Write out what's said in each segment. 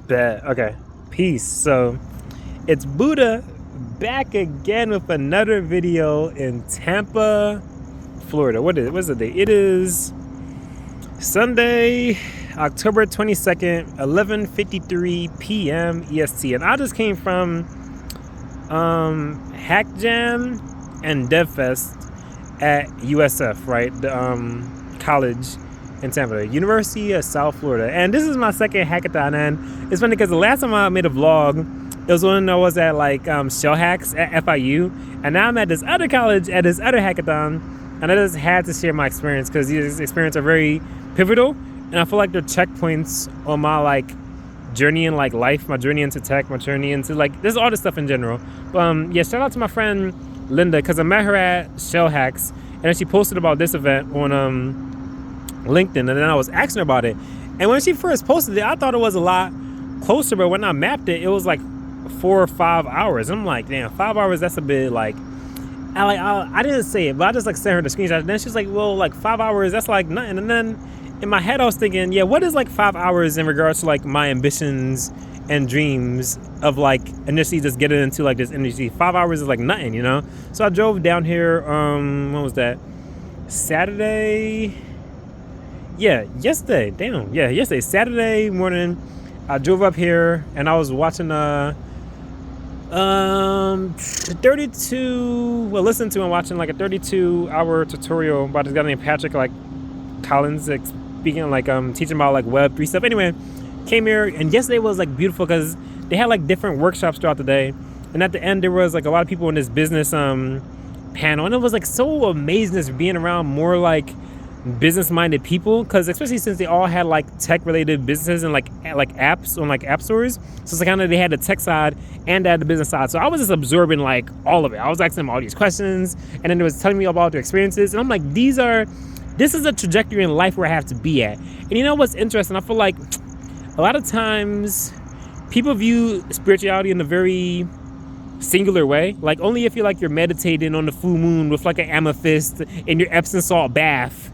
Bet. Okay. Peace. So it's Buddha back again with another video in Tampa, Florida. What's the date? It is Sunday, October 22nd, 11:53 p.m. EST. And I just came from Hackjam and DevFest at USF, right? The college in Tampa, University of South Florida. And this is my second hackathon, and it's funny because the last time I made a vlog, it was when I was at like Shell Hacks at FIU, and now I'm at this other college at this other hackathon, and I just had to share my experience because these experiences are very pivotal, and I feel like they're checkpoints on my like journey in like life, my journey into tech, my journey into like this all this stuff in general. Yeah, shout out to my friend Linda because I met her at Shell Hacks, and then she posted about this event on LinkedIn, and then I was asking her about it. And when she first posted it, I thought it was a lot closer, but when I mapped it, it was like 4 or 5 hours. I'm like, damn, 5 hours, that's a bit like, I didn't say it, but I just like sent her the screenshot. And then she's like, well, like 5 hours, that's like nothing. And then in my head, I was thinking, yeah, what is like 5 hours in regards to like my ambitions and dreams of like initially just getting into like this industry? 5 hours is like nothing, you know? So I drove down here, when was that? Saturday? Yeah, yesterday. Damn. Yeah, yesterday. Saturday morning, I drove up here and I was watching 32 like a 32-hour tutorial by this guy named Patrick like Collins, like, speaking like teaching about like Web3 stuff. Anyway, came here, and yesterday was like beautiful because they had like different workshops throughout the day, and at the end there was like a lot of people in this business panel, and it was like so amazing just being around more like business-minded people, because especially since they all had like tech-related businesses and like apps on like app stores, so it's like kind of they had the tech side and they had the business side. So I was just absorbing like all of it. I was asking them all these questions, and then they was telling me about their experiences, and I'm like, this is a trajectory in life where I have to be at. And you know what's interesting? I feel like a lot of times people view spirituality in a very singular way, like only if you're meditating on the full moon with like an amethyst in your Epsom salt bath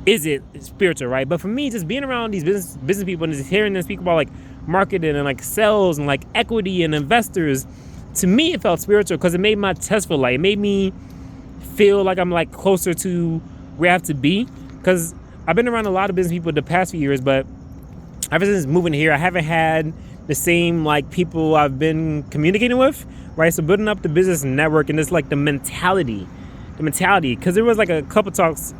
is it spiritual, right? But for me, just being around these business people and just hearing them speak about like marketing and like sales and like equity and investors, to me it felt spiritual because it made my test feel light. It made me feel like I'm like closer to where I have to be, because I've been around a lot of business people the past few years, but ever since moving here, I haven't had the same like people I've been communicating with, right? So building up the business network and just like the mentality, because there was like a couple talks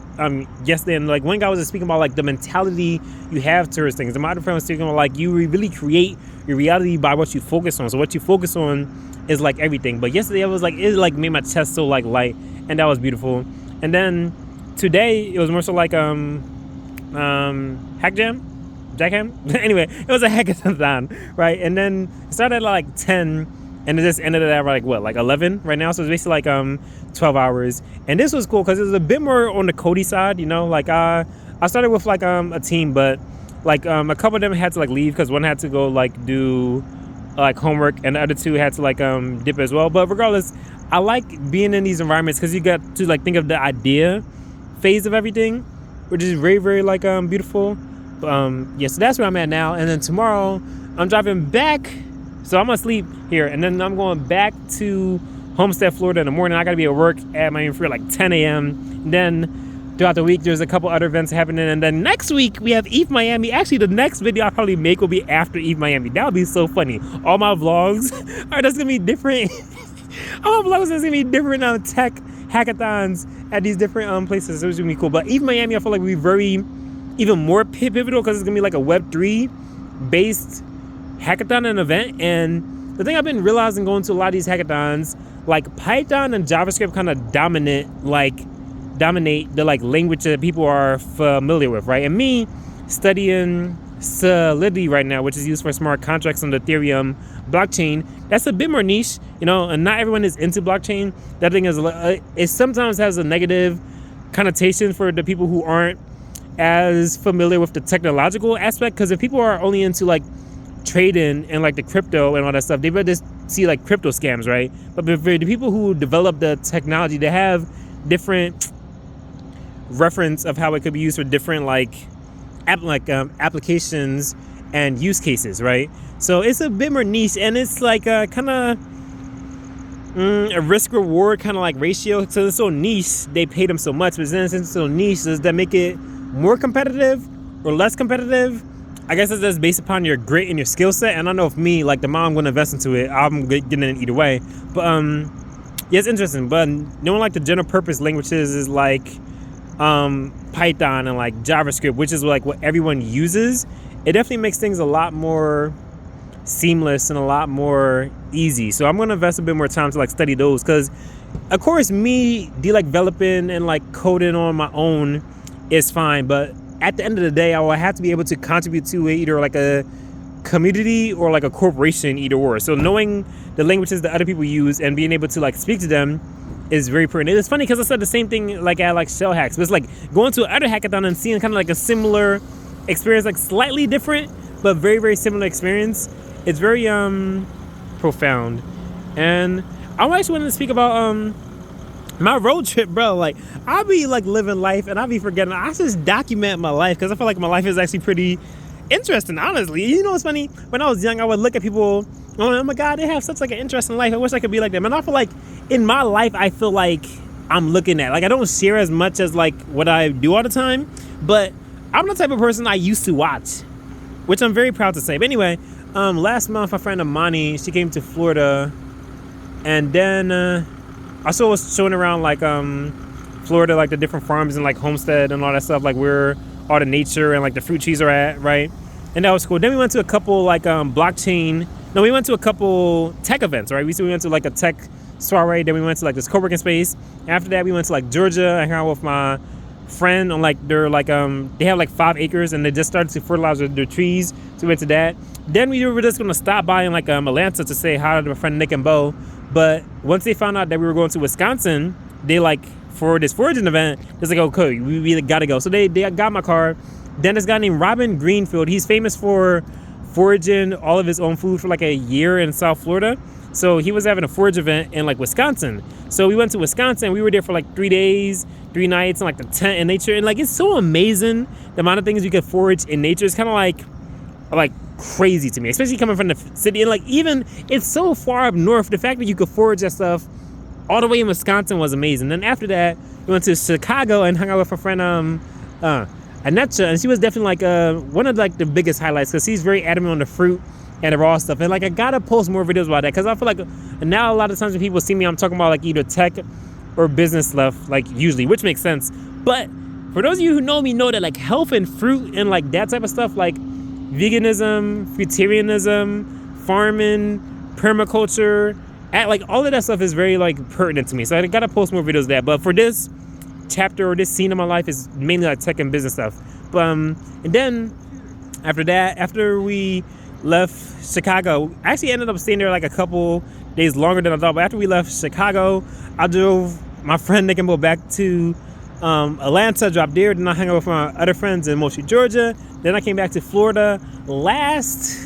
yesterday, and like one guy was just speaking about like the mentality you have towards things. And my other friend was speaking about like you really create your reality by what you focus on. So what you focus on is like everything. But yesterday I was like, it like made my chest so like light, and that was beautiful. And then today it was more so like Hackjam. Anyway, it was a hackathon, right? And then it started at like 10, and it just ended at like what, like 11 right now. So it's basically like 12 hours. And this was cool because it was a bit more on the Cody side, you know. Like I started with like a team, but like a couple of them had to like leave because one had to go like do like homework, and the other two had to like dip as well. But regardless, I like being in these environments because you get to like think of the idea phase of everything, which is very, very like beautiful. Yeah, so that's where I'm at now. And then tomorrow I'm driving back, so I'm gonna sleep here, and then I'm going back to Homestead, Florida in the morning. I gotta be at work at Miami for like 10 a.m. And then throughout the week there's a couple other events happening, and then next week we have Eve Miami. Actually, the next video I'll probably make will be after Eve Miami. That would be so funny. All my vlogs are just gonna be different. All my vlogs are gonna be different tech hackathons at these different places. So it's gonna be cool. But Eve Miami, I feel like we'll be even more pivotal because it's gonna be like a Web3 based hackathon and event. And the thing I've been realizing going to a lot of these hackathons, like Python and JavaScript kind of dominate the like language that people are familiar with, right? And me studying Solidity right now, which is used for smart contracts on the Ethereum blockchain, that's a bit more niche, you know, and not everyone is into blockchain. That thing is, it sometimes has a negative connotation for the people who aren't as familiar with the technological aspect, because if people are only into like trading and like the crypto and all that stuff, they better just see like crypto scams, right? But for the people who develop the technology, they have different reference of how it could be used for different like applications and use cases, right? So it's a bit more niche, and it's like a kind of a risk reward kind of like ratio. So it's so niche, they pay them so much, but then since it's so niche, does that make it more competitive or less competitive? I guess it's just based upon your grit and your skill set. And I know for me, like the amount I'm going to invest into it, I'm getting it either way. But yeah, it's interesting. But knowing like the general purpose languages is like Python and like JavaScript, which is like what everyone uses, it definitely makes things a lot more seamless and a lot more easy. So I'm going to invest a bit more time to like study those, because of course me developing and like coding on my own is fine, but at the end of the day, I will have to be able to contribute to either like a community or like a corporation, either or. So knowing the languages that other people use and being able to like speak to them is very important. It's funny because I said the same thing like at like Shell Hacks, but it's like going to another hackathon and seeing kind of like a similar experience, like slightly different, but very, very similar experience. It's very profound. And I actually wanted to speak about my road trip, bro. Like, I'll be like living life and I'll be forgetting. I just document my life because I feel like my life is actually pretty interesting, honestly. You know what's funny? When I was young, I would look at people, oh my God, they have such like an interesting life. I wish I could be like them. And I feel like in my life, I feel like I'm looking at, like, I don't share as much as like what I do all the time, but I'm the type of person I used to watch, which I'm very proud to say. But anyway, last month, my friend Amani, she came to Florida, and then I was showing around like Florida, like the different farms and like homestead and all that stuff, like where all the nature and like the fruit trees are at, right? And that was cool. Then we went to a couple like we went to a couple tech events, right? We went to like a tech soiree, then we went to like this co-working space. After that, we went to like Georgia. I hung out with my friend on like their like they have like 5 acres and they just started to fertilize their trees. So we went to that. Then we were just gonna stop by in like Atlanta to say hi to my friend Nick and Bo. But once they found out that we were going to Wisconsin, they like, for this foraging event, it's like, okay, we really gotta go. So they got my car. Then this guy named Robin Greenfield, he's famous for foraging all of his own food for like a year in South Florida. So he was having a forage event in like Wisconsin. So we went to Wisconsin. We were there for like 3 days, 3 nights in like the tent in nature. And like, it's so amazing the amount of things you can forage in nature. It's kind of like crazy to me, especially coming from the city. And like, even it's so far up north, the fact that you could forage that stuff all the way in Wisconsin was amazing. Then after that, we went to Chicago and hung out with a friend Anetcha, and she was definitely like one of like the biggest highlights, because she's very adamant on the fruit and the raw stuff. And like, I gotta post more videos about that, because I feel like now a lot of times when people see me, I'm talking about like either tech or business stuff, like usually, which makes sense. But for those of you who know me, know that like health and fruit and like that type of stuff, like veganism, fruitarianism, farming, permaculture, like all of that stuff is very like pertinent to me. So I gotta post more videos of that. But for this chapter or this scene in my life is mainly like tech and business stuff. But and then after that, after we left Chicago, I actually ended up staying there like a couple days longer than I thought. But after we left Chicago, I drove my friend Nick and Bo back to Atlanta, dropped there. Then I hung out with my other friends in Moultrie, Georgia. Then I came back to Florida last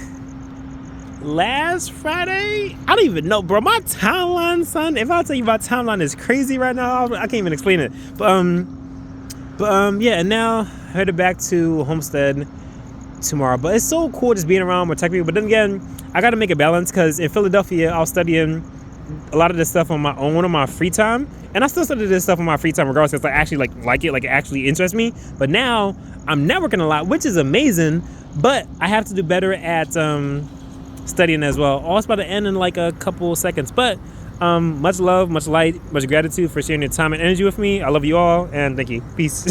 Friday. I don't even know, bro. My timeline, son, if I tell you my timeline is crazy right now, I can't even explain it. But yeah, and now headed back to Homestead tomorrow. But it's so cool just being around with tech people. But then again, I got to make a balance, because in Philadelphia, I was studying a lot of this stuff on my own, on my free time. And I still study this stuff on my free time regardless, because I actually like it, like it actually interests me. But now I'm networking a lot, which is amazing. But I have to do better at studying as well. All it's about to end in like a couple seconds. But much love, much light, much gratitude for sharing your time and energy with me. I love you all, and thank you. Peace.